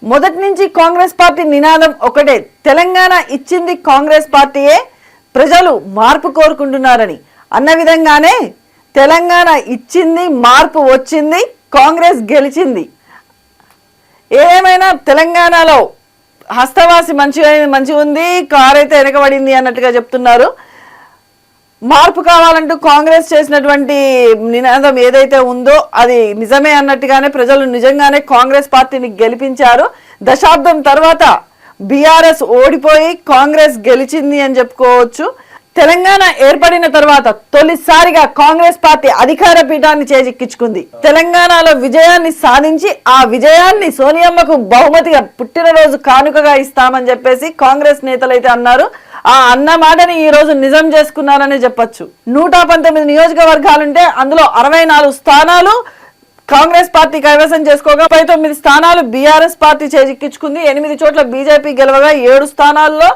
మొదటి నుంచి కాంగ్రెస్ పార్టీ నినాదం ఒకటే, తెలంగాణ ఇచ్చింది కాంగ్రెస్ పార్టీయే, ప్రజలు మార్పు కోరుకుంటున్నారని అన్న విధంగానే తెలంగాణ ఇచ్చింది, మార్పు వచ్చింది, కాంగ్రెస్ గెలిచింది. ఏమైనా తెలంగాణలో హస్తవాసి మంచి ఉంది, కారు అయితే వెనకబడింది అన్నట్టుగా చెప్తున్నారు. మార్పు కావాలంటూ కాంగ్రెస్ చేసినటువంటి నినాదం ఏదైతే ఉందో అది నిజమే అన్నట్టుగానే ప్రజలు నిజంగానే కాంగ్రెస్ పార్టీని గెలిపించారు. దశాబ్దం తర్వాత బీఆర్ఎస్ ఓడిపోయి కాంగ్రెస్ గెలిచింది అని చెప్పుకోవచ్చు. తెలంగాణ ఏర్పడిన తర్వాత తొలిసారిగా కాంగ్రెస్ పార్టీ అధికార పీఠాన్ని చేజిక్కించుకుంది. తెలంగాణలో విజయాన్ని సాధించి ఆ విజయాన్ని సోనియమ్మకు బహుమతిగా పుట్టినరోజు కానుకగా ఇస్తామని చెప్పేసి కాంగ్రెస్ నేతలైతే అన్నారు. ఆ అన్న మాటని ఈ రోజు నిజం చేసుకున్నారని చెప్పొచ్చు. 119 నియోజకవర్గాలుంటే అందులో 64 స్థానాలు కాంగ్రెస్ పార్టీ కైవసం చేసుకోగా 19 స్థానాలు బీఆర్ఎస్ పార్టీ చేజిక్కించుకుంది. 8 చోట్ల బీజేపీ గెలవగా 7 స్థానాల్లో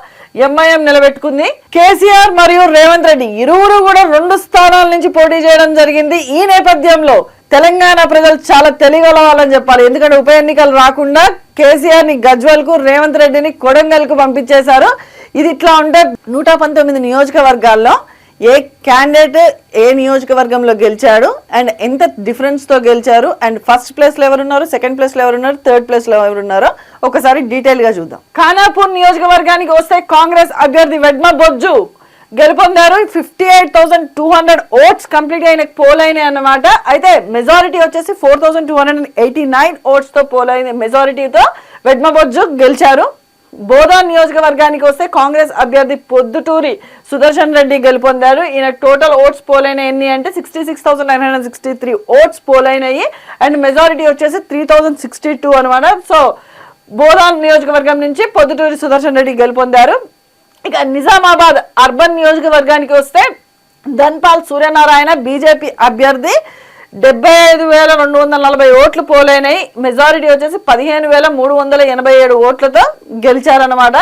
ఎంఐఎం నిలబెట్టుకుంది. కేసీఆర్ మరియు రేవంత్ రెడ్డి ఇరువురు కూడా 2 స్థానాల నుంచి పోటీ చేయడం జరిగింది. ఈ నేపథ్యంలో తెలంగాణ ప్రజలు చాలా తెలియగలవాలని చెప్పాలి. ఎందుకంటే ఉప ఎన్నికలు రాకుండా కేసీఆర్ ని గజ్వల్ కు, రేవంత్ రెడ్డిని కొడంగల్ కు పంపించేశారు. ఇది ఇట్లా ఉంటే 119 నియోజకవర్గాల్లో ఏ క్యాండిడేట్ ఏ నియోజకవర్గంలో గెలిచాడు అండ్ ఎంత డిఫరెన్స్ తో గెలిచారు అండ్ ఫస్ట్ ప్లేస్ లో ఎవరున్నారు, సెకండ్ ప్లేస్ లో ఎవరున్నారు, థర్డ్ ప్లేస్ లో ఎవరున్నారో ఒకసారి డీటెయిల్ గా చూద్దాం. ఖానాపూర్ నియోజకవర్గానికి వస్తే కాంగ్రెస్ అభ్యర్థి వెడ్మ బొజ్జు గెలుపొందారు. 58,200 ఓట్స్ కంప్లీట్ అయిన పోల్ అయినాయి అన్నమాట. అయితే మెజారిటీ వచ్చేసి 4,289 ఓట్స్ తో పోల్ అయిన మెజారిటీతో వెడ్మ బొజ్జు గెలిచారు. బోధన్ నియోజకవర్గానికి వస్తే కాంగ్రెస్ అభ్యర్థి పొద్దుటూరి సుదర్శన్ రెడ్డి గెలుపొందారు. ఈయన టోటల్ ఓట్స్ పోలైన ఎన్ని అంటే 66,963 ఓట్స్ పోలైనవి అండ్ మెజారిటీ వచ్చేసి 3,062 అనమాట. సో బోధన్ నియోజకవర్గం నుంచి పొద్దుటూరి సుదర్శన్ రెడ్డి గెలుపొందారు. ఇక నిజామాబాద్ అర్బన్ నియోజకవర్గానికి వస్తే ధన్పాల్ సూర్యనారాయణ బీజేపీ అభ్యర్థి 75,240 ఓట్లు పోలైనాయి. మెజారిటీ వచ్చేసి 15,387 ఓట్లతో గెలిచారన్నమాట.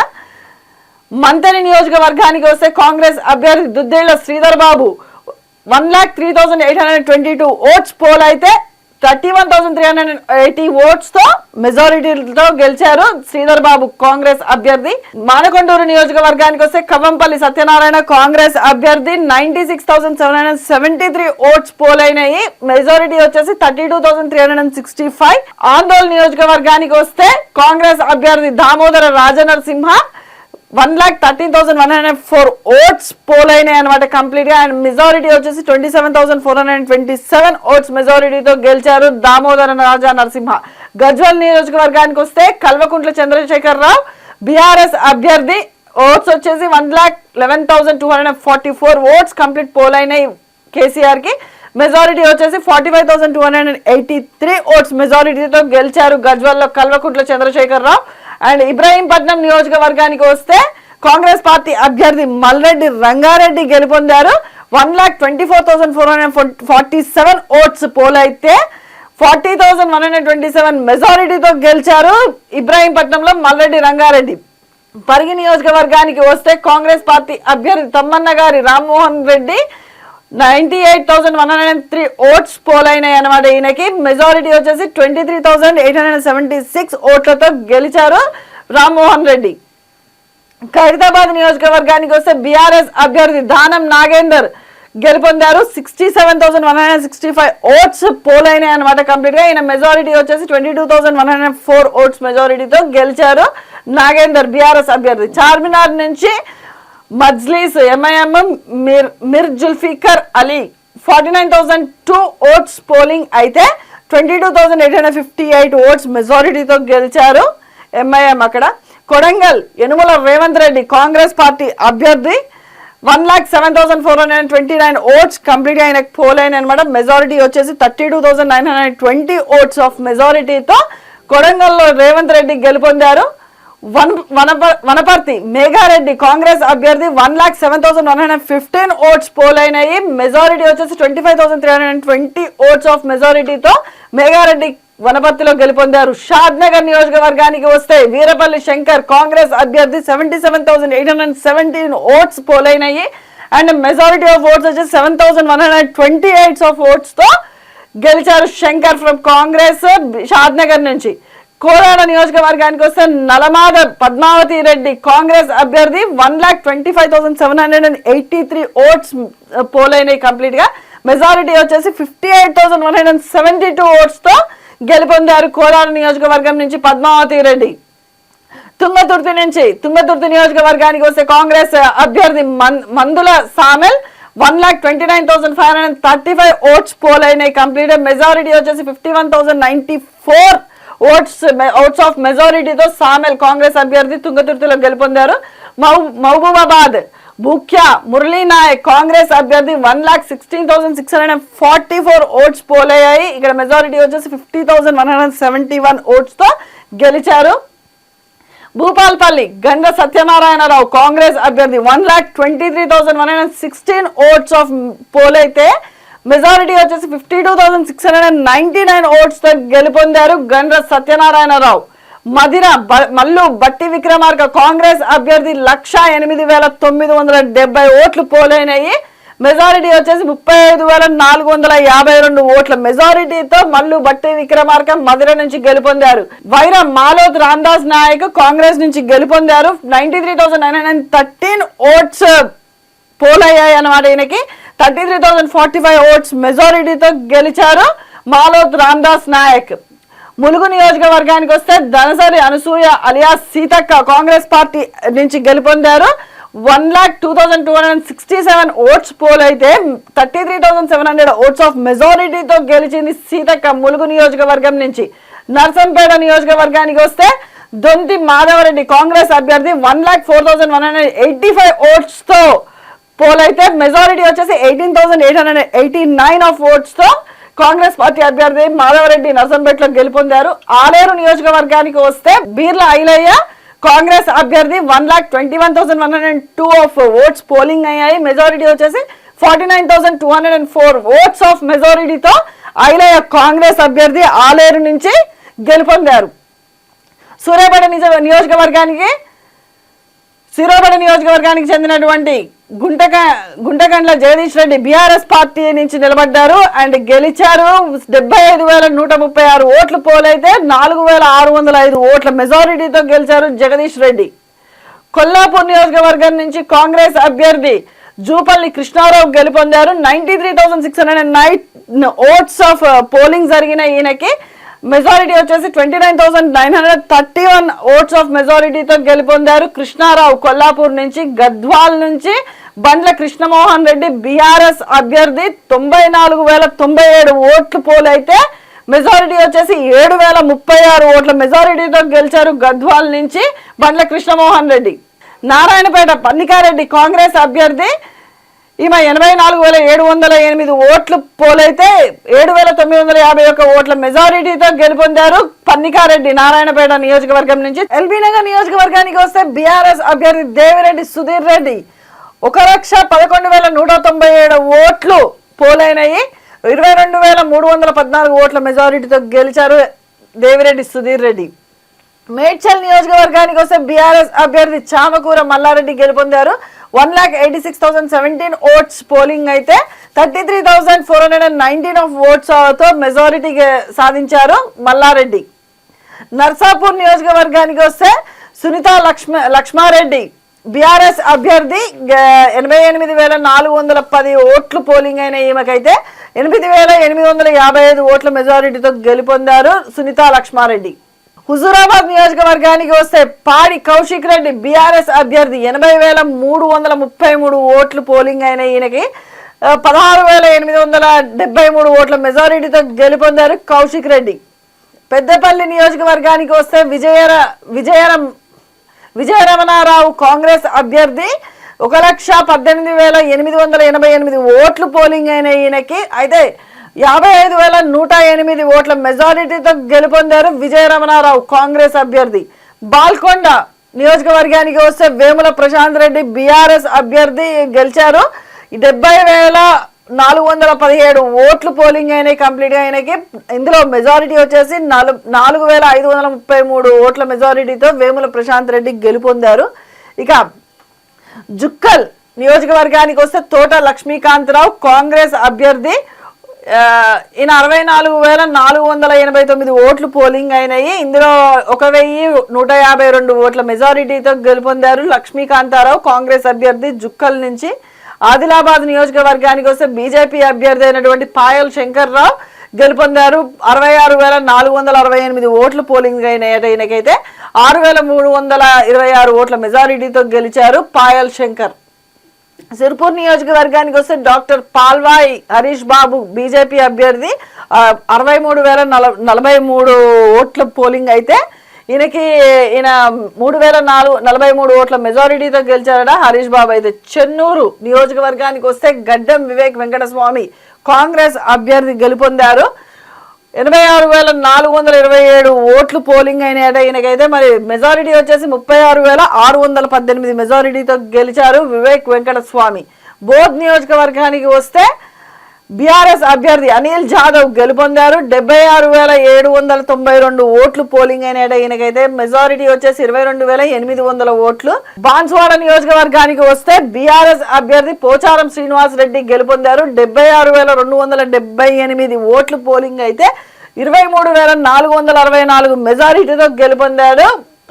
మంతని నియోజకవర్గానికి వస్తే కాంగ్రెస్ అభ్యర్థి దుద్దేళ్ల శ్రీధర్ బాబు 1,03,822 ఓట్స్ పోల్ అయితే 31,380 ఓట్స్ తో మెజారిటీతో గెలిచారు శ్రీధర్ బాబు కాంగ్రెస్ అభ్యర్థి. మానకొండూరు నియోజకవర్గానికి వస్తే కవ్వంపల్లి సత్యనారాయణ కాంగ్రెస్ అభ్యర్థి 96,773 ఓట్స్ పోలైనాయి. మెజారిటీ వచ్చేసి 32,365. ఆందోళన నియోజకవర్గానికి వస్తే కాంగ్రెస్ అభ్యర్థి దామోదర రాజనరసింహ 1,13,104 ఓట్స్ పోల్ అయినాయి అనమాట కంప్లీట్ గా. అండ్ మెజారిటీ వచ్చేసి 27,427 ఓట్స్ మెజారిటీతో గెలిచారు దామోదర రాజా నరసింహ. గజ్వల్ నియోజకవర్గానికి వస్తే కల్వకుంట్ల చంద్రశేఖర్ రావు బీఆర్ఎస్ అభ్యర్థి ఓట్స్ వచ్చేసి 1,11,244 ఓట్స్ కంప్లీట్ పోల్ అయినాయి కేసీఆర్ కి. మెజారిటీ వచ్చేసి 45,283 ఓట్స్ మెజారిటీతో గెలిచారు గజ్వల్ లో కల్వకుంట్ల చంద్రశేఖర్ రావు. అండ్ ఇబ్రాహీంపట్నం నియోజకవర్గానికి వస్తే కాంగ్రెస్ పార్టీ అభ్యర్థి మల్రెడ్డి రంగారెడ్డి గెలుపొందారు. 1,24,447 ఓట్స్ పోల్ అయితే 40,127 మెజారిటీతో గెలిచారు ఇబ్రాహీంపట్నంలో మల్రెడ్డి రంగారెడ్డి. పరిగి నియోజకవర్గానికి వస్తే కాంగ్రెస్ పార్టీ అభ్యర్థి తమ్మన్న గారి రామ్మోహన్ రెడ్డి 98,103 ఓట్స్ పోల్ అయినాయి అనమాట. ఈయనకి మెజారిటీ వచ్చేసి 23,876 ఓట్లతో గెలిచారు రామ్మోహన్ రెడ్డి. ఖైరతాబాద్ నియోజకవర్గానికి వస్తే బీఆర్ఎస్ అభ్యర్థి దానం నాగేందర్ గెలుపొందారు. 67,165 ఓట్స్ పోల్ అయినాయి అనమాట కంప్లీట్ గా. ఈయన మెజారిటీ వచ్చేసి 22,104 ఓట్స్ మెజారిటీతో గెలిచారు నాగేందర్ బీఆర్ఎస్ అభ్యర్థి. చార్మినార్ నుంచి మజ్లీస్ ఎంఐఎం మిర్ జుల్ఫికర్ అలీ 49,002 ఓట్స్ పోలింగ్ అయితే 22,858 ఓట్స్ మెజారిటీతో గెలిచారు ఎంఐఎం అక్కడ. కొడంగల్ యనుమల రేవంత్ రెడ్డి కాంగ్రెస్ పార్టీ అభ్యర్థి 1,07,429 ఓట్స్ కంప్లీట్ అయిన పోల్ అయిన అనమాట. మెజారిటీ వచ్చేసి 32,920 ఓట్స్ ఆఫ్ మెజారిటీతో కొడంగల్లో రేవంత్ రెడ్డి గెలుపొందారు. వనపర్తి మేఘారెడ్డి కాంగ్రెస్ అభ్యర్థి 1,07,115 ఓట్స్ పోల్ అయినాయి. మెజారిటీ వచ్చేసి 25,320 ఓట్స్ ఆఫ్ మెజారిటీతో మేఘారెడ్డి వనపర్తిలో గెలుపొందారు. షాద్ నగర్ నియోజకవర్గానికి వస్తే వీరపల్లి శంకర్ కాంగ్రెస్ అభ్యర్థి 77,817 ఓట్స్ పోల్ అయినాయి. అండ్ మెజారిటీ ఆఫ్ ఓట్స్ వచ్చేసి 7,128 ఆఫ్ ఓట్స్ తో గెలిచారు శంకర్ ఫ్రమ్ కాంగ్రెస్ షాద్ నగర్ నుంచి. కోదాడ నియోజకవర్గానికి వస్తే నలమాద పద్మావతి రెడ్డి కాంగ్రెస్ అభ్యర్థి 1,25,783 ఓట్స్ పోలైనాయి కంప్లీట్ గా. మెజారిటీ వచ్చేసి 58,172 ఓట్స్ తో గెలుపొందారు కోదాడ నియోజకవర్గం నుంచి పద్మావతి రెడ్డి. తుంగతుర్తి నియోజకవర్గానికి వస్తే కాంగ్రెస్ అభ్యర్థి మందుల సామెల్ 1,29,535 ఓట్స్ పోలైనాయి కంప్లీట్. మెజారిటీ వచ్చేసి 51,094 ఓట్స్ ఆఫ్ మెజారిటీతో సామెల్ కాంగ్రెస్ అభ్యర్థి తుంగతుర్తిలో గెలుపొందారు. మహబూబాబాద్ ముఖ్య మురళీ నాయక్ కాంగ్రెస్ అభ్యర్థి 1,16,644 ఓట్స్ పోలయ్యాయి. ఇక్కడ మెజారిటీ వచ్చేసి 50,171 ఓట్స్ తో గెలిచారు. భూపాల్పల్లి గండ్ర సత్యనారాయణరావు కాంగ్రెస్ అభ్యర్థి 1,23,116 ఓట్స్ ఆఫ్ పోలైతే మెజారిటీ వచ్చేసి 52,699 ఓట్స్ తో గెలుపొందారు గండ్ర సత్యనారాయణరావు. మల్లు బట్టి విక్రమార్క కాంగ్రెస్ అభ్యర్థి 1,08,970 ఓట్లు పోలైనాయి. మెజారిటీ వచ్చేసి 35,452 ఓట్ల మెజారిటీతో మల్లు బట్టి విక్రమార్క మధిర నుంచి గెలుపొందారు. వైరం మాలోత్ రామదాస్ నాయక్ కాంగ్రెస్ నుంచి గెలుపొందారు. 93,913 ఓట్స్ పోలయ్యాయి అన్నమాట. ఈయనకి 33,045 ఓట్స్ మెజారిటీతో గెలిచారు మాలోత్ రామదాస్ నాయక్. ములుగు నియోజకవర్గానికి వస్తే ధనసరి అనసూయ అలియాస్ సీతక్క కాంగ్రెస్ పార్టీ నుంచి గెలుపొందారు. 1,02,267 ఓట్స్ పోలైతే 33,700 ఓట్స్ ఆఫ్ మెజారిటీతో గెలిచింది సీతక్క ములుగు నియోజకవర్గం నుంచి. నర్సంపేట నియోజకవర్గానికి వస్తే దొంతి మాధవరెడ్డి కాంగ్రెస్ అభ్యర్థి 1,04,185 ఓట్స్ తో పోలైతే మెజారిటీ వచ్చేసి 18,889 ఆఫ్ ఓట్స్ తో కాంగ్రెస్ పార్టీ అభ్యర్థి మాధవరెడ్డి నర్సంపేటలో గెలుపొందారు. ఆలేరు నియోజకవర్గానికి వస్తే బీర్ల ఐలయ్య కాంగ్రెస్ అభ్యర్థి 1,21,102 ఆఫ్ ఓట్స్ పోలింగ్ అయ్యాయి. మెజారిటీ వచ్చేసి 49,204 ఓట్స్ ఆఫ్ మెజారిటీతో ఐలయ్య కాంగ్రెస్ అభ్యర్థి ఆలేరు నుంచి గెలుపొందారు. సూర్యాపేట నియోజకవర్గానికి చెందినటువంటి గుంటకండ్ల జగదీష్ రెడ్డి బీఆర్ఎస్ పార్టీ నుంచి నిలబడ్డారు అండ్ గెలిచారు. 75,136 ఓట్లు పోలైతే 4,605 ఓట్ల మెజారిటీతో గెలిచారు జగదీష్ రెడ్డి. కొల్లాపూర్ నియోజకవర్గం నుంచి కాంగ్రెస్ అభ్యర్థి జూపల్లి కృష్ణారావు గెలుపొందారు. 93,609 ఓట్స్ ఆఫ్ పోలింగ్ జరిగిన ఈయనకి మెజారిటీ వచ్చేసి 29,931 ఓట్స్ ఆఫ్ మెజారిటీతో గెలుపొందారు కృష్ణారావు. కొల్లాపూర్ నుంచి గద్వాల్ నుంచి బండ్ల కృష్ణమోహన్ రెడ్డి బీఆర్ఎస్ అభ్యర్థి 94,097 ఓట్లు పోలైతే మెజారిటీ వచ్చేసి 7,036 ఓట్ల మెజారిటీతో గెలిచారు గద్వాల్ నుంచి బండ్ల కృష్ణమోహన్ రెడ్డి. నారాయణపేట పన్నికారెడ్డి కాంగ్రెస్ అభ్యర్థి ఈమె 84,708 ఓట్లు పోలైతే 7,951 ఓట్ల మెజారిటీతో గెలుపొందారు పన్నికారెడ్డి నారాయణపేట నియోజకవర్గం నుంచి. ఎల్బీ నగర్ నియోజకవర్గానికి వస్తే బీఆర్ఎస్ అభ్యర్థి దేవిరెడ్డి సుధీర్ రెడ్డి 1,11,197 ఓట్లు పోలైనయి. 22,314 ఓట్ల మెజారిటీతో గెలిచారు దేవిరెడ్డి సుధీర్ రెడ్డి. మేడ్చల్ నియోజకవర్గానికి వస్తే బీఆర్ఎస్ అభ్యర్థి చామకూర మల్లారెడ్డి గెలుపొందారు. 1,86,017 ఓట్స్ పోలింగ్ అయితే 33,419 ఆఫ్ ఓట్స్ తో మెజారిటీ సాధించారు మల్లారెడ్డి. నర్సాపూర్ నియోజకవర్గానికి వస్తే సునీత లక్ష్మారెడ్డి బీఆర్ఎస్ అభ్యర్థి 88,410 ఓట్లు పోలింగ్ అయిన ఈమెకైతే 8,855 ఓట్ల మెజారిటీతో గెలుపొందారు సునీత లక్ష్మారెడ్డి. హుజూరాబాద్ నియోజకవర్గానికి వస్తే పాడి కౌశిక్ రెడ్డి బీఆర్ఎస్ అభ్యర్థి 80,333 ఓట్లు పోలింగ్ అయిన ఈయనకి 16,873 ఓట్ల మెజారిటీతో గెలుపొందారు కౌశిక్ రెడ్డి. పెద్దపల్లి నియోజకవర్గానికి వస్తే విజయరమణారావు కాంగ్రెస్ అభ్యర్థి 1,18,888 ఓట్లు పోలింగ్ అయిన ఈయనకి అయితే 55,108 ఓట్ల మెజారిటీతో గెలుపొందారు విజయరమణారావు కాంగ్రెస్ అభ్యర్థి. బాల్కొండ నియోజకవర్గానికి వస్తే వేముల ప్రశాంత్ రెడ్డి బీఆర్ఎస్ అభ్యర్థి గెలిచారు. 70,417 ఓట్లు పోలింగ్ అయినాయి కంప్లీట్ గా ఆయనకి. ఇందులో మెజారిటీ వచ్చేసి 4,533 ఓట్ల మెజారిటీతో వేముల ప్రశాంత్ రెడ్డి గెలుపొందారు. ఇక జుక్కల్ నియోజకవర్గానికి వస్తే తోట లక్ష్మీకాంతరావు కాంగ్రెస్ అభ్యర్థి ఈయన 64,489 ఓట్లు పోలింగ్ అయినాయి. ఇందులో 1,152 ఓట్ల మెజారిటీతో గెలుపొందారు లక్ష్మీకాంతారావు కాంగ్రెస్ అభ్యర్థి జుక్కల్ నుంచి. ఆదిలాబాద్ నియోజకవర్గానికి వస్తే బీజేపీ అభ్యర్థి అయినటువంటి పాయల్ శంకర్రావు గెలుపొందారు. 66,468 ఓట్లు పోలింగ్ అయినాయట. ఈయనకైతే 6,326 ఓట్ల మెజారిటీతో గెలిచారు పాయల్ శంకర్. సిర్పూర్ నియోజకవర్గానికి వస్తే డాక్టర్ పాల్వాయి హరీష్ బాబు బీజేపీ అభ్యర్థి 63,043 ఓట్ల పోలింగ్ అయితే ఈయన 3,043 ఓట్ల మెజారిటీతో గెలిచారట హరీష్ బాబు అయితే. చెన్నూరు నియోజకవర్గానికి వస్తే గడ్డం వివేక్ వెంకటస్వామి కాంగ్రెస్ అభ్యర్థి గెలుపొందారు. 86,427 ఓట్లు పోలింగ్ అయినాయట. ఈయనకైతే మరి మెజారిటీ వచ్చేసి 36,618 మెజారిటీతో గెలిచారు వివేక్ వెంకటస్వామి. బోధ్ నియోజకవర్గానికి వస్తే బీఆర్ఎస్ అభ్యర్థి అనిల్ జాదవ్ గెలుపొందారు. 76,792 ఓట్లు పోలింగ్ అయినాయట. ఈయనకైతే మెజారిటీ వచ్చేసి 22,800 ఓట్లు. బాన్స్వాడ నియోజకవర్గానికి వస్తే బీఆర్ఎస్ అభ్యర్థి పోచారం శ్రీనివాస్ రెడ్డి గెలుపొందారు. 76,278 ఓట్లు పోలింగ్ అయితే 23,464 మెజారిటీతో గెలుపొందాడు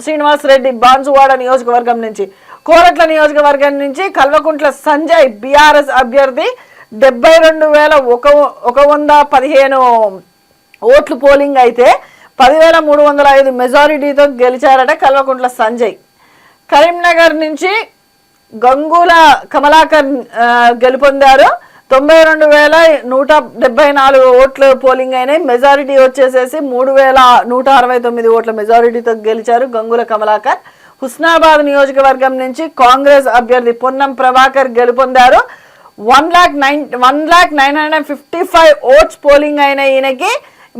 శ్రీనివాస్ రెడ్డి బాన్సువాడ నియోజకవర్గం నుంచి. కోరట్ల నియోజకవర్గం నుంచి కల్వకుంట్ల సంజయ్ బీఆర్ఎస్ అభ్యర్థి 72,115 ఓట్లు పోలింగ్ అయితే 10,305 మెజారిటీతో గెలిచారట కల్వకుంట్ల సంజయ్. కరీంనగర్ నుంచి గంగుల కమలాకర్ గెలుపొందారు. 92,174 ఓట్లు పోలింగ్ అయినాయి. మెజారిటీ వచ్చేసేసి 3,169 ఓట్ల మెజారిటీతో గెలిచారు గంగుల కమలాకర్. హుస్నాబాద్ నియోజకవర్గం నుంచి కాంగ్రెస్ అభ్యర్థి పొన్నం ప్రభాకర్ గెలుపొందారు. 1,09,955 ఓట్స్ పోలింగ్ అయిన ఈయనకి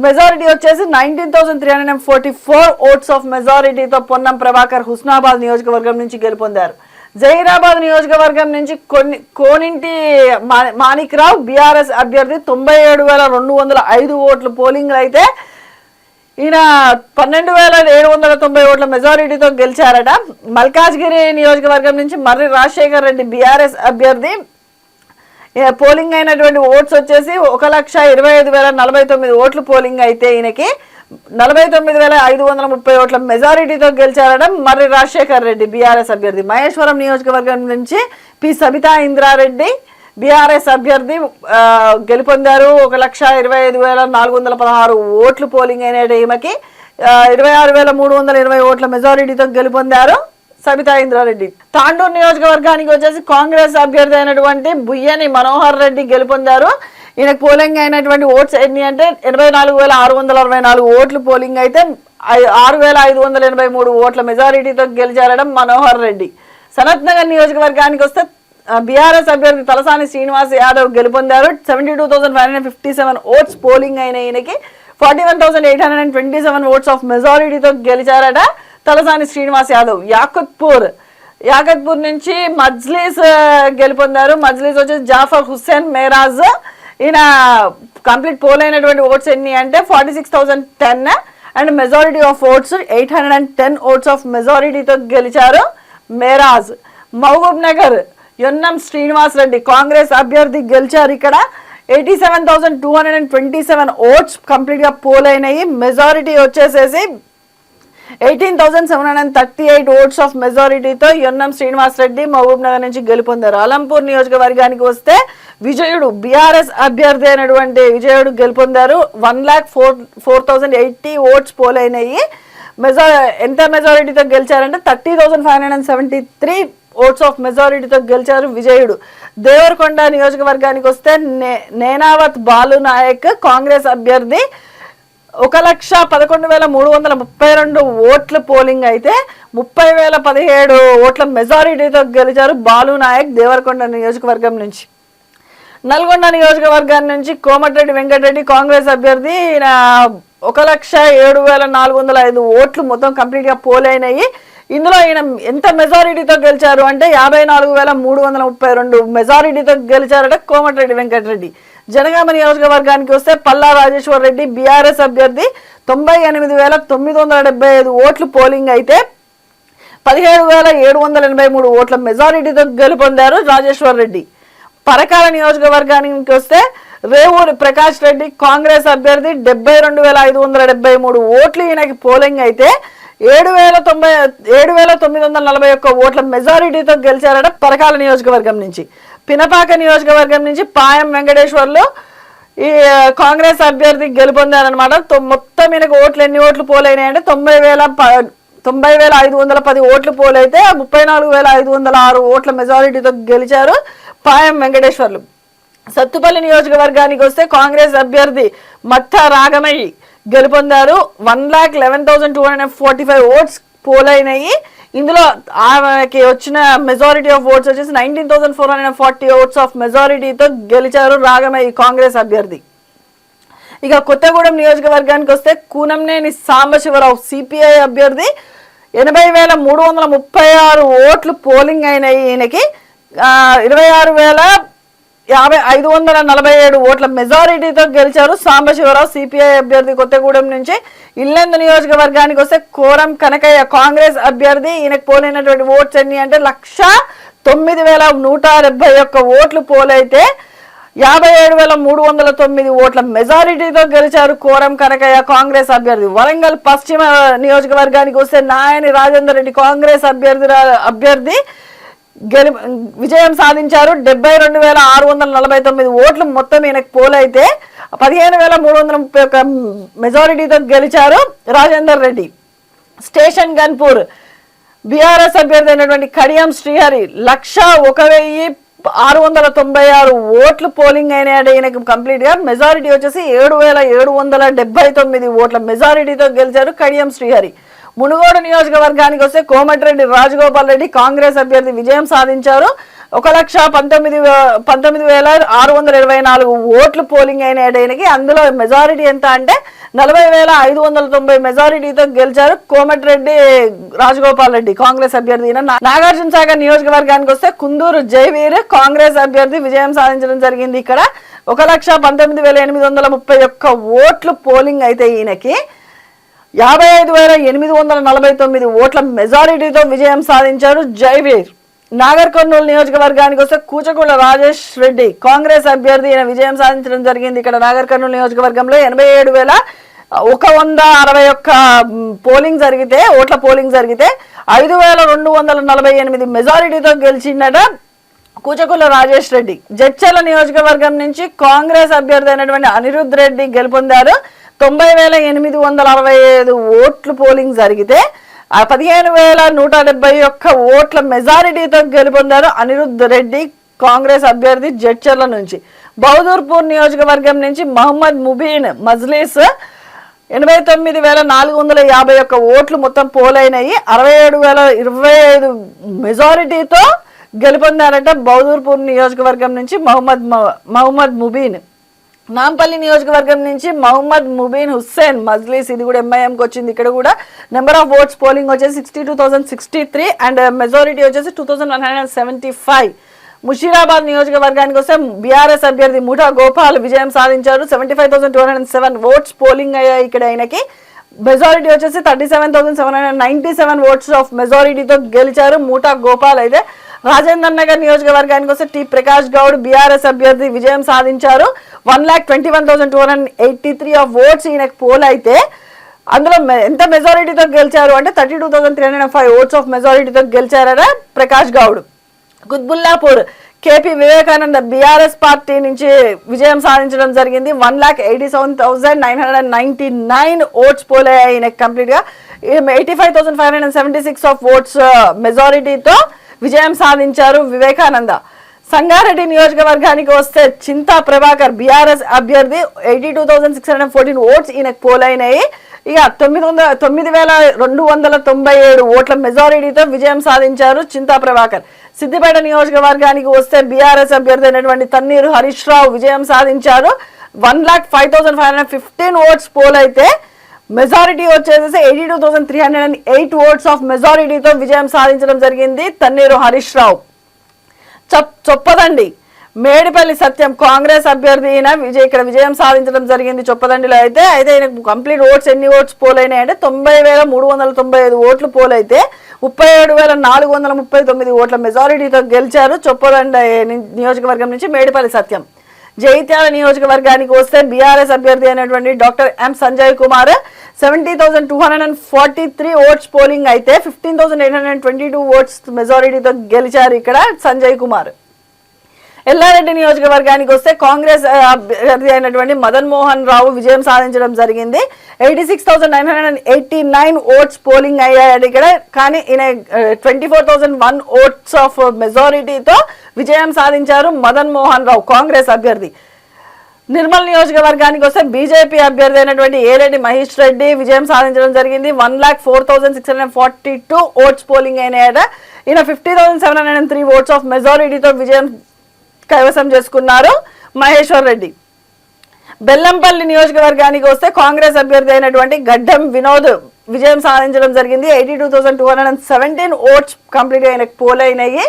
మెజారిటీ వచ్చేసి 19,344 ఓట్స్ ఆఫ్ మెజారిటీతో పొన్నం ప్రభాకర్ హుస్నాబాద్ నియోజకవర్గం నుంచి గెలుపొందారు. జహీరాబాద్ నియోజకవర్గం నుంచి కోనింటి మాణిక్ రావు బీఆర్ఎస్ అభ్యర్థి 97,205 ఓట్లు పోలింగ్ అయితే ఈయన 12,790 ఓట్ల మెజారిటీతో గెలిచారట. మల్కాజ్గిరి నియోజకవర్గం నుంచి మర్రి రాజశేఖర్ రెడ్డి బీఆర్ఎస్ అభ్యర్థి పోలింగ్ అయినటువంటి ఓట్స్ వచ్చేసి 1,25,049 ఓట్లు పోలింగ్ అయితే ఈయనకి 49,530 ఓట్ల మెజారిటీతో గెలిచారడం మర్రి రాజశేఖర్ రెడ్డి బీఆర్ఎస్ అభ్యర్థి. మహేశ్వరం నియోజకవర్గం నుంచి పి సబితా ఇంద్రారెడ్డి బీఆర్ఎస్ అభ్యర్థి గెలుపొందారు. 1,25,416 ఓట్లు పోలింగ్ అయిన ఈమెకి 26,320 ఓట్ల మెజారిటీతో గెలుపొందారు సబితా ఇంద్రారెడ్డి. తాండూరు నియోజకవర్గానికి వచ్చేసి కాంగ్రెస్ అభ్యర్థి అయినటువంటి బుయ్యని మనోహర్ రెడ్డి గెలుపొందారు. ఈయనకు పోలింగ్ అయినటువంటి ఓట్స్ ఎన్ని అంటే 84,664 ఓట్లు పోలింగ్ అయితే 6,583 ఓట్ల మెజారిటీతో గెలిచారడం మనోహర్ రెడ్డి. సనత్ నగర్ నియోజకవర్గానికి వస్తే బీఆర్ఎస్ అభ్యర్థి తలసాని శ్రీనివాస్ యాదవ్ గెలుపొందారు. 72,557 ఓట్స్ పోలింగ్ అయిన ఈయనకి 41,827 ఓట్స్ ఆఫ్ మెజారిటీతో గెలిచారట తలసాని శ్రీనివాస్ యాదవ్. యాకత్పూర్ నుంచి మజ్లీస్ గెలుపొందారు. మజ్లీస్ వచ్చేసి జాఫర్ హుస్సేన్ మేరాజ్. ఈయన కంప్లీట్ పోల్ అయినటువంటి ఓట్స్ ఎన్ని అంటే 46,010 and majority of votes 810 votes of మెజారిటీతో గెలిచారు మేరాజ్. మహబూబ్ నగర్ యొన్నం శ్రీనివాస్ రెడ్డి కాంగ్రెస్ అభ్యర్థి గెలిచారు. ఇక్కడ 87,227 ఓట్స్ కంప్లీట్ గా పోల్ అయినాయి. మెజారిటీ వచ్చేసేసి 18,738 ఓట్స్ ఆఫ్ మెజారిటీతో యొన్నం శ్రీనివాస్ రెడ్డి మహబూబ్ నగర్ నుంచి గెలుపొందారు. అలంపూర్ నియోజకవర్గానికి వస్తే విజయుడు బీఆర్ఎస్ అభ్యర్థి అయినటువంటి విజయుడు గెలుపొందారు. 1,04,080 ఓట్స్ పోల్ అయినాయి. ఎంత మెజారిటీతో గెలిచారంటే 30,573 ఓట్స్ ఆఫ్ మెజారిటీతో గెలిచారు విజయుడు. దేవరకొండ నియోజకవర్గానికి వస్తే నేనావత్ బాలు నాయక్ కాంగ్రెస్ అభ్యర్థి 1,11,332 ఓట్ల పోలింగ్ అయితే 30,017 ఓట్ల మెజారిటీతో గెలిచారు బాలు నాయక్ దేవరకొండ నియోజకవర్గం నుంచి. నల్గొండ నియోజకవర్గం నుంచి కోమటిరెడ్డి వెంకటరెడ్డి కాంగ్రెస్ అభ్యర్థి 1,07,405 ఓట్లు మొత్తం కంప్లీట్ గా పోల్ అయినాయి. ఇందులో ఈయన ఎంత మెజారిటీతో గెలిచారు అంటే 54,332 మెజారిటీతో గెలిచారట కోమటిరెడ్డి వెంకటరెడ్డి. జనగామ నియోజకవర్గానికి వస్తే పల్లా రాజేశ్వర్ రెడ్డి బీఆర్ఎస్ అభ్యర్థి 98,975 ఓట్లు పోలింగ్ అయితే 17,783 ఓట్ల మెజారిటీతో గెలుపొందారు రాజేశ్వర్ రెడ్డి. పరకాల నియోజకవర్గానికి వస్తే రేవూరి ప్రకాష్ రెడ్డి కాంగ్రెస్ అభ్యర్థి 72,573 ఓట్లు ఈయనకి పోలింగ్ అయితే 7,941 ఓట్ల మెజారిటీతో గెలిచారట పరకాల నియోజకవర్గం నుంచి. పినపాక నియోజకవర్గం నుంచి పాయం వెంకటేశ్వర్లు ఈ కాంగ్రెస్ అభ్యర్థి గెలుపొందారనమాట. మొత్తం ఈయనకు ఓట్లు ఎన్ని ఓట్లు పోలైనాయి అంటే 90,510 ఓట్లు పోలైతే 34,506 ఓట్ల మెజారిటీతో గెలిచారు పాయం వెంకటేశ్వర్లు. సత్తుపల్లి నియోజకవర్గానికి వస్తే కాంగ్రెస్ అభ్యర్థి మట్టా రాగమయ్యి గెలుపొందారు. 1,11,245 ఓట్స్ పోలైనాయి. ఇందులో ఆమెకి వచ్చిన మెజారిటీ ఆఫ్ ఓట్స్ వచ్చేసి 19,440 ఓట్స్ ఆఫ్ మెజారిటీతో గెలిచారు రాగమయ్యి కాంగ్రెస్ అభ్యర్థి. ఇక కొత్తగూడెం నియోజకవర్గానికి వస్తే కూనంనేని సాంబశివరావు సిపిఐ అభ్యర్థి 80,336 ఓట్లు పోలింగ్ అయినాయి. ఈయనకి 26,547 ఓట్ల మెజారిటీతో గెలిచారు సాంబశివరావు సిపిఐ అభ్యర్థి కొత్తగూడెం నుంచి. ఇల్లెందు నియోజకవర్గానికి వస్తే కోరం కనకయ్య కాంగ్రెస్ అభ్యర్థి. ఈయనకు పోలైనటువంటి ఓట్స్ ఎన్ని అంటే 1,09,171 ఓట్లు పోలైతే 57,309 ఓట్ల మెజారిటీతో గెలిచారు కోరం కనకయ్య కాంగ్రెస్ అభ్యర్థి. వరంగల్ పశ్చిమ నియోజకవర్గానికి వస్తే నాయని రాజేందర్ రెడ్డి కాంగ్రెస్ అభ్యర్థి విజయం సాధించారు. 72,649 ఓట్లు మొత్తం ఈయనకు పోలైతే 15,331 మెజారిటీతో గెలిచారు రాజేందర్ రెడ్డి. స్టేషన్ గన్పూర్ బీఆర్ఎస్ అభ్యర్థి అయినటువంటి కడియం శ్రీహరి 101,696 ఓట్లు పోలింగ్ అయినాడు ఈయనకు కంప్లీట్ గా. మెజారిటీ వచ్చేసి 7,779 ఓట్ల మెజారిటీతో గెలిచారు కడియం శ్రీహరి. మునుగోడు నియోజకవర్గానికి వస్తే కోమటిరెడ్డి రాజగోపాల్ రెడ్డి కాంగ్రెస్ అభ్యర్థి విజయం సాధించారు. 1,19,624 ఓట్లు పోలింగ్ అయినాయకి. అందులో మెజారిటీ ఎంత అంటే 40,590 మెజారిటీతో గెలిచారు కోమటిరెడ్డి రాజగోపాల్ రెడ్డి కాంగ్రెస్ అభ్యర్థి. నాగార్జున సాగర్ నియోజకవర్గానికి వస్తే కుందూరు జయవీర్ కాంగ్రెస్ అభ్యర్థి విజయం సాధించడం జరిగింది. ఇక్కడ 1,19,831 ఓట్లు పోలింగ్ అయితే ఈయనకి 55,849 ఓట్ల మెజారిటీతో విజయం సాధించారు జైవీర్. నాగర్ కర్నూలు నియోజకవర్గానికి వస్తే కూచకుల రాజేష్ రెడ్డి కాంగ్రెస్ అభ్యర్థి విజయం సాధించడం జరిగింది. ఇక్కడ నాగర్ కర్నూలు నియోజకవర్గంలో 87,161 పోలింగ్ జరిగితే ఓట్ల పోలింగ్ జరిగితే 5,248 మెజారిటీతో గెలిచిందట కూచకుల రాజేష్ రెడ్డి. జడ్చర్ల నియోజకవర్గం నుంచి కాంగ్రెస్ అభ్యర్థి అయినటువంటి అనిరుద్ రెడ్డి గెలుపొందారు. 90,865 ఓట్లు పోలింగ్ జరిగితే 15,171 ఓట్ల మెజారిటీతో గెలుపొందారు అనిరుద్ రెడ్డి కాంగ్రెస్ అభ్యర్థి జడ్చర్ల నుంచి. బహదూర్పూర్ నియోజకవర్గం నుంచి మహమ్మద్ ముబీన్ మజ్లీస్ 89,451 ఓట్లు మొత్తం పోలైనాయి. 67,025 మెజారిటీతో గెలుపొందారట బహదూర్పూర్ నియోజకవర్గం నుంచి మహమ్మద్ ముబీన్. నాంపల్లి నియోజకవర్గం నుంచి మహమ్మద్ ముబీన్ హుస్సేన్ మజ్లీస్, ఇది కూడా ఎంఐఎంకి వచ్చింది. ఇక్కడ కూడా నెంబర్ ఆఫ్ ఓట్స్ పోలింగ్ వచ్చేసి 62,063 అండ్ మెజారిటీ వచ్చేసి 2,175. ముషీరాబాద్ నియోజకవర్గానికి వస్తే బీఆర్ఎస్ అభ్యర్థి ముఠా గోపాల్ విజయం సాధించారు. 75,207 ఓట్స్ పోలింగ్ అయ్యాయి ఇక్కడ ఆయనకి. మెజారిటీ వచ్చేసి 37,797 ఓట్స్ ఆఫ్ మెజారిటీతో గెలిచారు ముఠా గోపాల్. అయితే రాజేంద్ర నగర్ నియోజకవర్గానికి వస్తే టి ప్రకాష్ గౌడ్ బీఆర్ఎస్ అభ్యర్థి విజయం సాధించారు. 1,21,283 ఆఫ్ ఓట్స్ ఈయనకు పోల్ అయితే అందులో ఎంత మెజారిటీతో గెలిచారు అంటే 32,305 ఓట్స్ ఆఫ్ మెజారిటీతో గెలిచారట ప్రకాష్ గౌడ్. కుత్బుల్లాపూర్ కేపీ వివేకానంద బీఆర్ఎస్ పార్టీ నుంచి విజయం సాధించడం జరిగింది. 1,87,999 ఓట్స్ పోల్ అయ్యాయి ఈయనకు కంప్లీట్ గా. 85,576 ఆఫ్ ఓట్స్ మెజారిటీతో విజయం సాధించారు వివేకానంద. సంగారెడ్డి నియోజకవర్గానికి వస్తే చింతా ప్రభాకర్ బీఆర్ఎస్ అభ్యర్థి 82,614 ఓట్స్ ఈయనకు పోలైనాయి. ఇక 9,297 ఓట్ల మెజారిటీతో విజయం సాధించారు చింతా ప్రభాకర్. సిద్దిపేట నియోజకవర్గానికి వస్తే బీఆర్ఎస్ అభ్యర్థి అయినటువంటి తన్నీరు హరీష్ రావు విజయం సాధించారు. 1,05,515 ఓట్స్ పోల్ అయితే మెజారిటీ వచ్చేసి 82,308 ఓట్స్ ఆఫ్ మెజారిటీతో విజయం సాధించడం జరిగింది తన్నీరు హరీష్ రావు. చొప్పదండి మేడిపల్లి సత్యం కాంగ్రెస్ అభ్యర్థి ఇక్కడ విజయం సాధించడం జరిగింది చొప్పదండిలో. అయితే ఈయనకు కంప్లీట్ ఓట్స్ ఎన్ని ఓట్స్ పోలైనాయి అంటే 90,395 ఓట్లు పోలైతే 37,439 ఓట్ల మెజారిటీతో గెలిచారు చొప్పదండి నియోజకవర్గం నుంచి మేడిపల్లి సత్యం. జైత్యాల నియోజకవర్గానికి వస్తే బీఆర్ఎస్ అభ్యర్థి అయినటువంటి doctor M Sanjay Kumar 70,243 votes polling అయితే 15,822 ఓట్స్ మెజారిటీతో గెలిచారు ఇక్కడ సంజయ్ కుమార్. ఎల్లారెడ్డి నియోజకవర్గానికి వస్తే కాంగ్రెస్ అభ్యర్థి అయినటువంటి మదన్ మోహన్ రావు విజయం సాధించడం జరిగింది. 86,989 ఓట్స్ పోలింగ్ అయ్యాడు ఇక్కడ. కానీ ఈయన 24,001 ఓట్స్ ఆఫ్ మెజారిటీతో విజయం సాధించారు మదన్ మోహన్ రావు కాంగ్రెస్ అభ్యర్థి. నిర్మల్ నియోజకవర్గానికి వస్తే బీజేపీ అభ్యర్థి అయినటువంటి ఏరెడ్డి మహేష్ రెడ్డి విజయం సాధించడం జరిగింది. 1,04,642 ఓట్స్ పోలింగ్ అయినాయట. ఈయన 50,703 ఓట్స్ ఆఫ్ మెజారిటీతో విజయం కైవసం చేసుకున్నారు మహేశ్వర్ రెడ్డి. బెల్లంపల్లి నియోజకవర్గానికి వస్తే కాంగ్రెస్ అభ్యర్థి అయినటువంటి గడ్డం వినోద్ విజయం సాధించడం జరిగింది. 82,217 ఓట్స్ కంప్లీట్ అయిన పోల్ అయినాయి.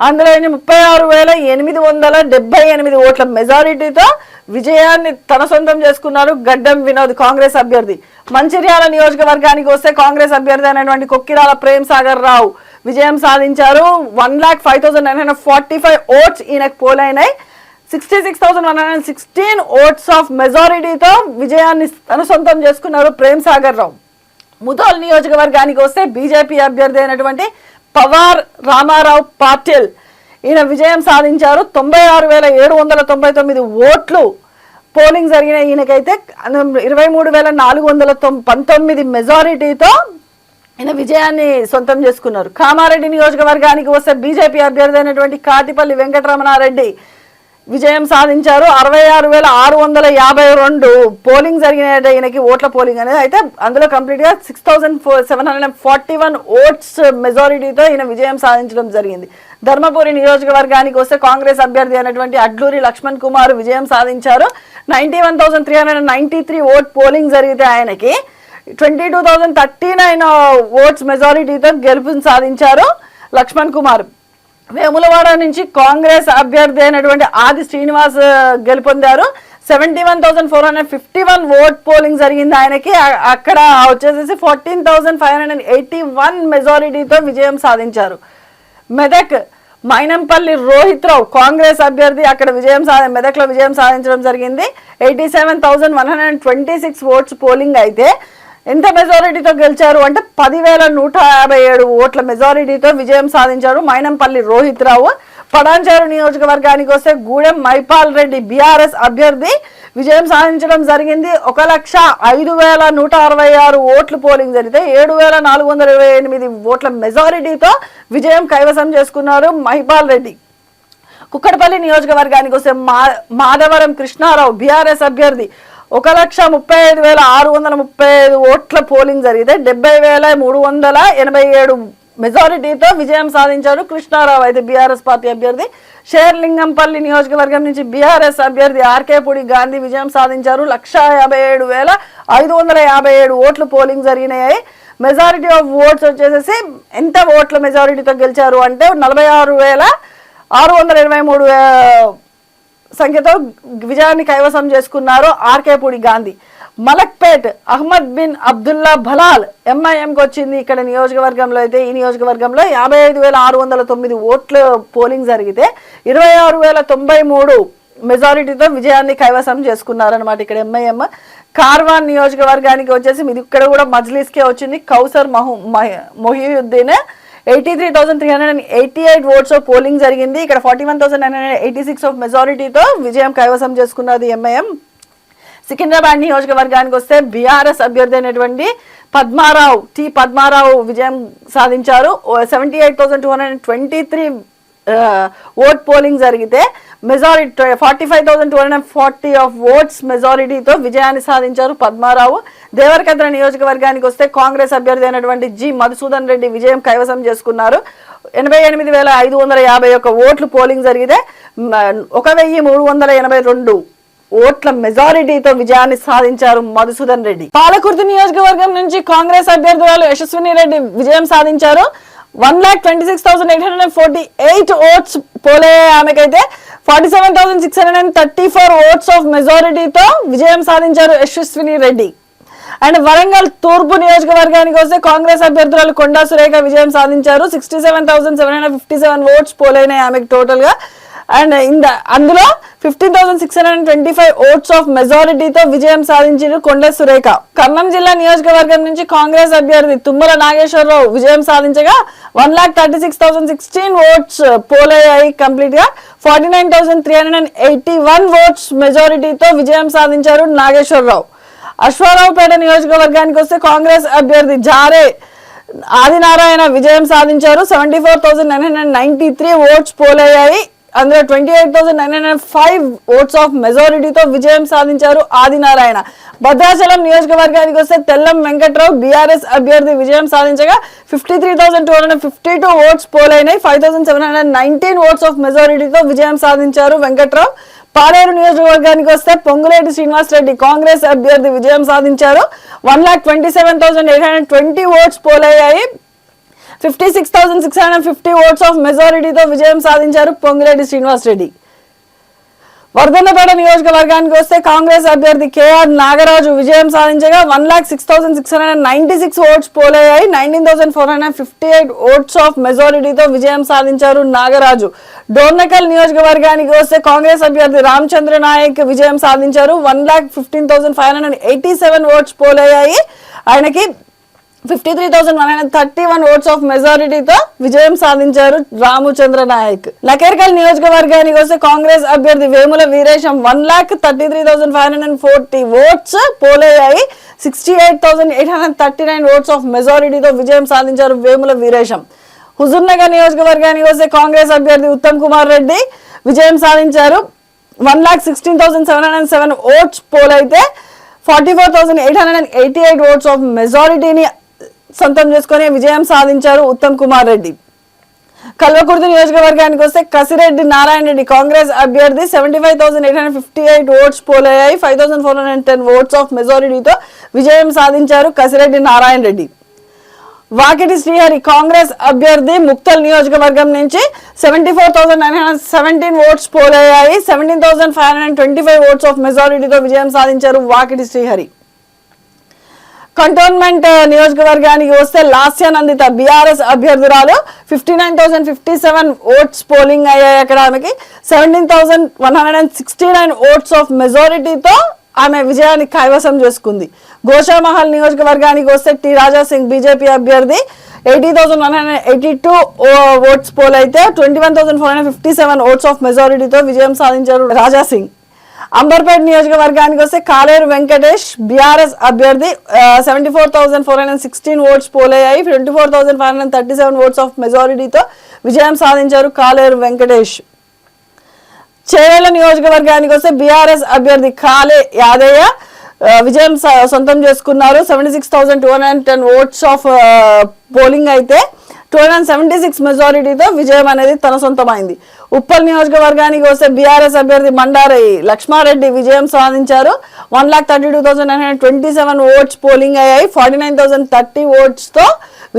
అందులో 36,878 ఓట్ల మెజారిటీతో విజయాన్ని తన సొంతం చేసుకున్నారు గడ్డం వినోద్ కాంగ్రెస్ అభ్యర్థి. మంచిర్యాల నియోజకవర్గానికి వస్తే కాంగ్రెస్ అభ్యర్థి అయినటువంటి కొక్కిరాల ప్రేమ్ సాగర్ రావు విజయం సాధించారు. 1,05,945 ఓట్స్ ఈయనకు పోలైనాయి. 66,116 ఓట్స్ ఆఫ్ మెజారిటీతో విజయాన్ని తన సొంతం చేసుకున్నారు ప్రేమ్ సాగర్ రావు. ముదోల్ నియోజకవర్గానికి వస్తే బీజేపీ అభ్యర్థి అయినటువంటి పవార్ రామారావు పాటిల్ ఈయన విజయం సాధించారు. 96,799 ఓట్లు పోలింగ్ జరిగిన ఈయనకైతే 23,419 మెజారిటీతో ఈయన విజయాన్ని సొంతం చేసుకున్నారు. కామారెడ్డి నియోజకవర్గానికి వస్తే బీజేపీ అభ్యర్థి అయినటువంటి కాటిపల్లి వెంకటరమణారెడ్డి విజయం సాధించారు. 66,652 పోలింగ్ జరిగిన ఈయనకి ఓట్ల పోలింగ్ అనేది. అయితే అందులో కంప్లీట్ గా 6,741 ఓట్స్ మెజారిటీతో ఈయన విజయం సాధించడం జరిగింది. ధర్మపురి నియోజకవర్గానికి వస్తే కాంగ్రెస్ అభ్యర్థి అయినటువంటి అడ్లూరి లక్ష్మణ్ కుమార్ విజయం సాధించారు. 91,393 ఓట్ పోలింగ్ జరిగితే ఆయనకి 22,039 ఓట్స్ మెజారిటీతో గెలుపుని సాధించారు లక్ష్మణ్ కుమార్. వేములవాడ నుంచి కాంగ్రెస్ అభ్యర్థి అయినటువంటి ఆది శ్రీనివాస్ గెలుపొందారు. 71,451 ఓట్ పోలింగ్ జరిగింది ఆయనకి. అక్కడ వచ్చేసేసి 14,581 మెజారిటీతో విజయం సాధించారు. మెదక్ మైనంపల్లి రోహిత్ రావు కాంగ్రెస్ అభ్యర్థి అక్కడ మెదక్లో విజయం సాధించడం జరిగింది. 87,126 ఓట్స్ పోలింగ్ అయితే ఎంత మెజారిటీతో గెలిచారు అంటే 10,157 ఓట్ల మెజారిటీతో విజయం సాధించారు మైనంపల్లి రోహిత్ రావు. పడాంచేరు నియోజకవర్గానికి వస్తే గూడెం మైపాల్ రెడ్డి బీఆర్ఎస్ అభ్యర్థి విజయం సాధించడం జరిగింది. 1,05,166 ఓట్లు పోలింగ్ జరిగితే 7,428 ఓట్ల మెజారిటీతో విజయం కైవసం చేసుకున్నారు మైపాల్ రెడ్డి. కుక్కడపల్లి నియోజకవర్గానికి వస్తే మాధవరం కృష్ణారావు బీఆర్ఎస్ అభ్యర్థి 1,35,635 ఓట్ల పోలింగ్ జరిగితే 70,387 మెజారిటీతో విజయం సాధించారు కృష్ణారావు. అయితే బీఆర్ఎస్ పార్టీ అభ్యర్థి షేర్లింగంపల్లి నియోజకవర్గం నుంచి బీఆర్ఎస్ అభ్యర్థి ఆర్కేపూడి గాంధీ విజయం సాధించారు. 1,57,557 ఓట్లు పోలింగ్ జరిగినాయి. మెజారిటీ ఆఫ్ ఓట్స్ వచ్చేసేసి ఎంత ఓట్ల మెజారిటీతో గెలిచారు అంటే 46,623 సంఖ్యతో విజయాన్ని కైవసం చేసుకున్నారు ఆర్కేపూడి గాంధీ. మలక్పేట్ అహ్మద్ బిన్ అబ్దుల్లా భలాల్ ఎంఐఎంకి వచ్చింది ఇక్కడ నియోజకవర్గంలో. అయితే ఈ నియోజకవర్గంలో 55,609 ఓట్ల పోలింగ్ జరిగితే 26,093 మెజారిటీతో విజయాన్ని కైవసం చేసుకున్నారనమాట ఇక్కడ ఎంఐఎం. కార్వాన్ నియోజకవర్గానికి వచ్చేసి ఇది ఇక్కడ కూడా మజ్లిస్కే వచ్చింది. Kausar Mohiuddin 83,388 votes of polling జరిగింది. ఇక్కడ 41,986 ఆఫ్ మెజారిటీతో విజయం కైవసం చేసుకున్నది ఎంఐఎం. సికింద్రాబాద్ నియోజకవర్గానికి వస్తే బీఆర్ఎస్ అభ్యర్థి అయినటువంటి పద్మారావు విజయం సాధించారు. 78,223 ఓట్ పోలింగ్ జరిగితే మెజారిటీ 45,240 ఆఫ్ ఓట్స్ మెజారిటీతో విజయాన్ని సాధించారు పద్మారావు. దేవరకద్ర నియోజకవర్గానికి వస్తే కాంగ్రెస్ అభ్యర్థి అయినటువంటి జి మధుసూదన్ రెడ్డి విజయం కైవసం చేసుకున్నారు. 88,551 ఓట్లు పోలింగ్ జరిగితే 1,382 ఓట్ల మెజారిటీతో విజయాన్ని సాధించారు మధుసూదన్ రెడ్డి. పాలకుర్తి నియోజకవర్గం నుంచి కాంగ్రెస్ అభ్యర్థురాలు యశస్విని రెడ్డి విజయం సాధించారు. 1,26,848 ఓట్స్ పోలే ఆమెకైతే 47,634 ఓట్స్ ఆఫ్ మెజారిటీతో విజయం సాధించారు యశస్విని రెడ్డి. అండ్ వరంగల్ తూర్పు నియోజకవర్గానికి వస్తే కాంగ్రెస్ అభ్యర్థురాలు కొండా సురేఖ విజయం సాధించారు. 67,757 ఓట్స్ పోలైనాయి ఆమెకు టోటల్ గా. అండ్ అందులో 15,625 ఓట్స్ ఆఫ్ మెజారిటీతో విజయం సాధించారు కొండ సురేఖ. ఖమ్మం జిల్లా నియోజకవర్గం నుంచి కాంగ్రెస్ అభ్యర్థి తుమ్మల నాగేశ్వరరావు విజయం సాధించగా 1,36,016 ఓట్స్ పోలయ్యాయి. కంప్లీట్ గా 49,381 ఓట్స్ మెజారిటీతో విజయం సాధించారు నాగేశ్వరరావు. అశ్వారావుపేట నియోజకవర్గానికి వస్తే కాంగ్రెస్ అభ్యర్థి జారే ఆదినారాయణ విజయం సాధించారు. 74,993 ఓట్స్ పోలయ్యాయి. అందులో 28,905 ఓట్స్ ఆఫ్ మెజారిటీతో విజయం సాధించారు ఆదినారాయణ. భద్రాచలం నియోజకవర్గానికి వస్తే తెల్లం వెంకట్రావు బీఆర్ఎస్ అభ్యర్థి విజయం సాధించగా 53,252 ఓట్స్ పోలైనాయి. 5,719 ఓట్స్ ఆఫ్ మెజారిటీతో విజయం సాధించారు వెంకట్రావు. పాలేరు నియోజకవర్గానికి వస్తే పొంగులేటి శ్రీనివాసరెడ్డి కాంగ్రెస్ అభ్యర్థి విజయం సాధించారు. 1,27,820 ఓట్స్ పోలయ్యాయి. 56,650 ఓట్స్ ఆఫ్ మెజారిటీతో విజయం సాధించారు పొంగులేటి శ్రీనివాసరెడ్డి. వర్ధన్నపేట నియోజకవర్గానికి వస్తే కాంగ్రెస్ అభ్యర్థి కేఆర్ నాగరాజు విజయం సాధించగా 1,06,696 ఓట్స్ పోలయ్యాయి. 19,458 ఓట్స్ ఆఫ్ మెజారిటీతో విజయం సాధించారు నాగరాజు. డోర్నకల్ నియోజకవర్గానికి వస్తే కాంగ్రెస్ అభ్యర్థి రామచంద్ర నాయక్ విజయం సాధించారు. 1,15,587 ఓట్స్ పోలయ్యాయి. ఆయనకి 53,131 ఓట్స్ ఆఫ్ మెజారిటీతో విజయం సాధించారు రామచంద్ర నాయక్. లకేర్కల్ నియోజకవర్గానికి వస్తే కాంగ్రెస్ అభ్యర్థి వేముల వీరేశం 1,33,540 ఓట్స్ పోలయ్యాయి. 68,839 ఓట్స్ ఆఫ్ మెజారిటీతో విజయం సాధించారు వేముల వీరేశం. హుజూర్నగర్ నియోజకవర్గానికి వస్తే కాంగ్రెస్ అభ్యర్థి ఉత్తమ్ కుమార్ రెడ్డి విజయం సాధించారు. 1,16,707 ఓట్స్ పోలైతే 44,888 ఓట్స్ ఆఫ్ మెజారిటీని సొంతం చేసుకుని విజయం సాధించారు ఉత్తమ్ కుమార్ రెడ్డి. కల్వకుర్తి నియోజకవర్గానికి వస్తే కసిరెడ్డి నారాయణ రెడ్డి కాంగ్రెస్ అభ్యర్థి 75,858 ఓట్స్ పోలయ్యాయి. 5,410 ఓట్స్ ఆఫ్ మెజారిటీతో విజయం సాధించారు కసిరెడ్డి నారాయణ రెడ్డి. వాకిటి శ్రీహరి కాంగ్రెస్ అభ్యర్థి ముక్తల్ నియోజకవర్గం నుంచి 74,917 ఓట్స్ పోలయ్యాయి. 17,525 ఓట్స్ ఆఫ్ మెజారిటీతో విజయం సాధించారు వాకిటి శ్రీహరి. కంటోన్మెంట్ నియోజకవర్గానికి వస్తే లాస్య నందిత బీఆర్ఎస్ అభ్యర్థురాలు 59,057 ఓట్స్ పోలింగ్ అయ్యాయి. అక్కడ ఆమెకి 17,169 ఓట్స్ ఆఫ్ మెజారిటీతో ఆమె విజయాన్ని కైవసం చేసుకుంది. గోషామహల్ నియోజకవర్గానికి వస్తే టి రాజా సింగ్ బీజేపీ అభ్యర్థి 80,182 ఓట్స్ పోల్ అయితే 21,457 ఓట్స్ ఆఫ్ మెజారిటీతో విజయం సాధించారు రాజా సింగ్. అంబర్పేట నియోజకవర్గానికి వస్తే కాలేరు వెంకటేష్ బీఆర్ఎస్ అభ్యర్థి 74,416 ఓట్స్ పోలయ్యాయి. 24,537 ఓట్స్ ఆఫ్ మెజారిటీతో విజయం సాధించారు కాలేరు వెంకటేష్. చేవేళ్ల నియోజకవర్గానికి వస్తే బీఆర్ఎస్ అభ్యర్థి కాలే యాదయ్య విజయం సొంతం చేసుకున్నారు. 76,210 ఓట్స్ ఆఫ్ పోలింగ్ అయితే 276 మెజారిటీతో విజయం అనేది తన సొంతమైంది. ఉప్పల్ నియోజకవర్గానికి వస్తే బీఆర్ఎస్ అభ్యర్థి మండారి లక్ష్మారెడ్డి విజయం సాధించారు. 1,32,927 ఓట్స్ పోలింగ్ అయ్యాయి. 49,030 ఓట్స్ తో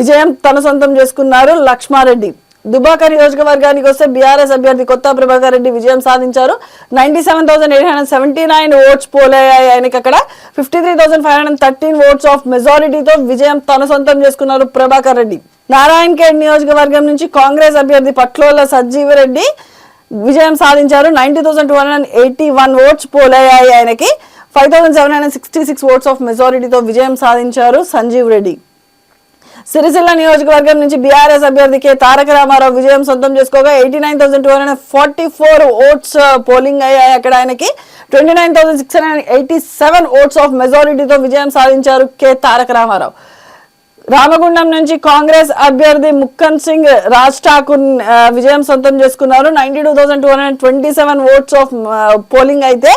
విజయం తన సొంతం చేసుకున్నారు లక్ష్మారెడ్డి. దుబాక నియోజకవర్గానికి వస్తే బీఆర్ఎస్ అభ్యర్థి కొత్త ప్రభాకర్ రెడ్డి విజయం సాధించారు. 97,879 ఓట్స్ పోలయ్యాయి. ఆయనకి అక్కడ 53,513 ఓట్స్ ఆఫ్ మెజారిటీతో విజయం తన సొంతం చేసుకున్నారు ప్రభాకర్ రెడ్డి. నారాయణఖేడ్ నియోజకవర్గం నుంచి కాంగ్రెస్ అభ్యర్థి పట్లోల సజ్జీవరెడ్డి విజయం సాధించారు. 90,281 ఓట్స్ పోలయ్యాయి. ఆయనకి 5,766 ఓట్స్ ఆఫ్ మెజారిటీతో విజయం సాధించారు సంజీవ్ రెడ్డి. సిరిసిల్ల నియోజకవర్గం నుంచి బీఆర్ఎస్ అభ్యర్థి కె తారక రామారావు విజయం సొంతం చేసుకోగా 89,244 ఓట్స్ పోలింగ్ అయ్యాయి. అక్కడ ఆయనకి 29,687 ఓట్స్ ఆఫ్ మెజారిటీతో విజయం సాధించారు కె తారక రామారావు. రామగుండం నుంచి కాంగ్రెస్ అభ్యర్థి ముక్కన్ సింగ్ రాజ్ ఠాకూర్ విజయం సొంతం చేసుకున్నారు. 92,227 ఓట్స్ ఆఫ్ పోలింగ్ అయితే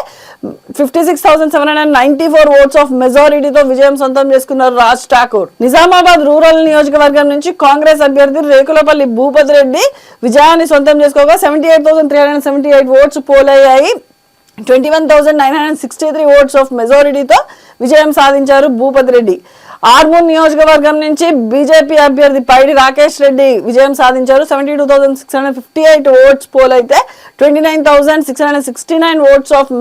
56,794 ఓట్స్ ఆఫ్ మెజారిటీతో విజయం సొంతం చేసుకున్నారు రాజ్ ఠాకూర్. నిజామాబాద్ రూరల్ నియోజకవర్గం నుంచి కాంగ్రెస్ అభ్యర్థి రేకులపల్లి భూపతి రెడ్డి విజయాన్ని సొంతం చేసుకోగా 78,378 ఓట్స్ పోలయ్యాయి. 21,963 ఓట్స్ ఆఫ్ మెజారిటీతో విజయం సాధించారు భూపతి రెడ్డి. ఆర్మూర్ నియోజకవర్గం నుంచి బీజేపీ అభ్యర్థి పైడి రాకేష్ రెడ్డి విజయం సాధించారు. 72,658 ఓట్స్ పోల్ అయితే 29,669 ఓట్స్ ఆఫ్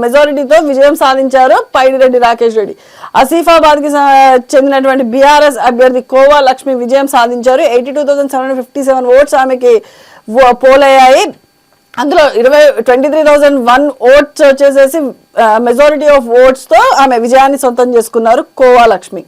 మెజారిటీతో విజయం సాధించారు పైడి రెడ్డి రాకేష్ రెడ్డి. ఆసిఫాబాద్ కి చెందినటువంటి బీఆర్ఎస్ అభ్యర్థి కోవా లక్ష్మి విజయం సాధించారు. 82,757 ఓట్స్ ఆమెకి పోల్ అయ్యాయి. అందులో 23,001 ఓట్స్ వచ్చేసేసి మెజారిటీ ఆఫ్ ఓట్స్ తో ఆమె విజయాన్ని సొంతం చేసుకున్నారు కోవా లక్ష్మి.